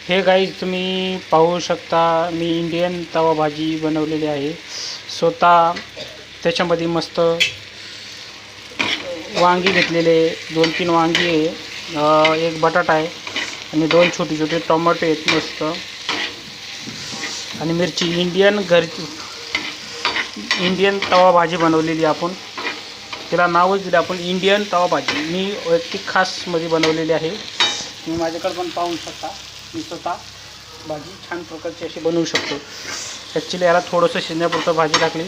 हे गाईज तुम्ही पाहू शकता, मी इंडियन तवा भाजी बनवलेली आहे स्वतः। त्याच्यामध्ये मस्त वांगी घेतलेले, 2-3 वांगी आहे, एक बटाटा आहे आणि 2 छोटे छोटे टोमॅटो आहेत मस्त, आणि मिरची। इंडियन तवा भाजी बनवलेली आपण, तिला नावच दिलं आपण इंडियन तवा भाजी। मी वैयक्तिक खासमध्ये बनवलेली आहे। मी माझ्याकडे पण पाहू शकता, मी स्वतः भाजी छान प्रकारची अशी बनवू शकतो। ॲक्च्युली याला थोडंसं शिजण्यापुरतं भाजी टाकली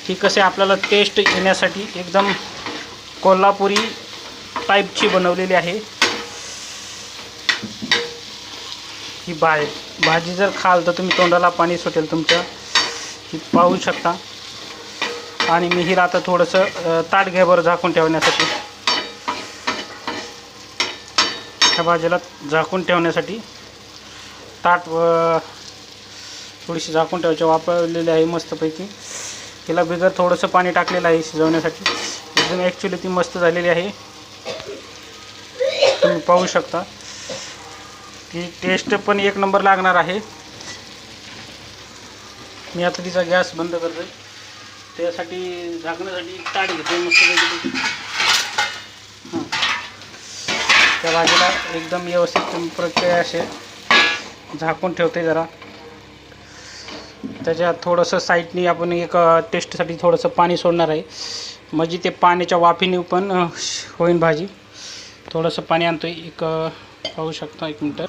की कसे आपल्याला टेस्ट येण्यासाठी एकदम कोल्हापुरी टाईपची बनवलेली आहे ही भाजी। जर खाल तर तुम्ही तोंडाला पाणी सुटेल तुमच्या, ही पाहू शकता। आणि मी हिला आता थोडंसं ताट घ्या बरं झाकून ठेवण्यासाठी, ह्या भाजीला झाकून ठेवण्यासाठी ताट थोडीशी झाकून ठेवायची वापरलेली आहे मस्तपैकी। हिला बिगर थोडंसं पाणी टाकलेलं आहे शिजवण्यासाठी, एकदम ॲक्च्युली ती मस्त झालेली आहे। तुम्ही पाहू शकता ती टेस्ट पण एक नंबर लागणार आहे। मी आता तिचा गॅस बंद करतोय, त्यासाठी झाकण्यासाठी ताट घेतोय मस्तपैकी। त्या भाजीला एकदम व्यवस्थित प्रकारे असे झाकून ठेवते जरा। त्याच्यात थोडंसं साईडनी आपण एक टेस्टसाठी थोडंसं पाणी सोडणार आहे, म्हणजे ते पाण्याच्या वाफेने पण होईल भाजी। थोडंसं पाणी आणतोय, एक पाहू शकता, 1 मिनटं।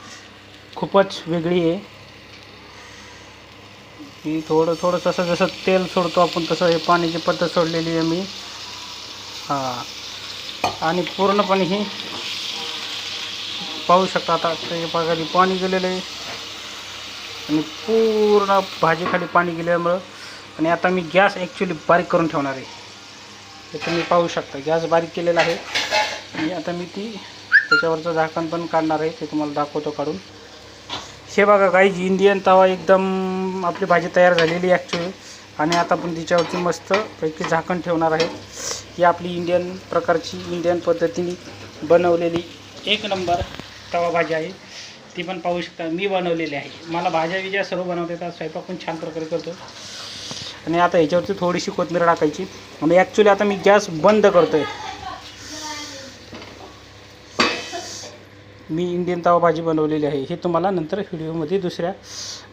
खूपच वेगळी आहे ही, थोडं तसं जसं तेल सोडतो आपण तसं हे पाण्याची पद्धत सोडलेली आहे मी। आणि पूर्णपणे ही पाहू शकता आता ते बघा पाणी गेलेलं आहे आणि पूर्ण भाजीखाली पाणी गेल्यामुळं। आणि आता मी गॅस ॲक्च्युली बारीक करून ठेवणार आहे, हे तुम्ही पाहू शकता। गॅस बारीक केलेला आहे आणि आता मी त्याच्यावरचं झाकण पण काढणार आहे, ते तुम्हाला दाखवतो काढून। हे बघा गाईज, इंडियन तवा एकदम आपली भाजी तयार झालेली ॲक्च्युली। आणि आता आपण तिच्यावरती मस्तपैकी झाकण ठेवणार आहे। ही आपली इंडियन प्रकारची, इंडियन पद्धतीने बनवलेली 1 नंबर तवा भाजी आहे, ती पण पाहू शकता मी बनवलेली आहे। मला भाज्या सर्व बनवता येतात, स्वयंपाक पण छान प्रकारे करतो। आणि आता ह्याच्यावरती थोडीशी कोथिंबीर टाकायची आणि ॲक्च्युली आता मी गॅस बंद करतोय। मी इंडियन तवा भाजी बनवलेली आहे, हे तुम्हाला नंतर व्हिडिओमध्ये दुसऱ्या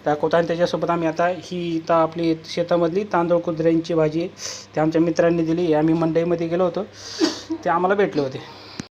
दाखवतो। आणि त्याच्यासोबत आम्ही आता ही आपली शेतामधली तांदूळ कुद्र्यांची भाजी, ते आमच्या मित्रांनी दिली। आम्ही मंडईमध्ये गेलो होतो, ते आम्हाला भेटले होते।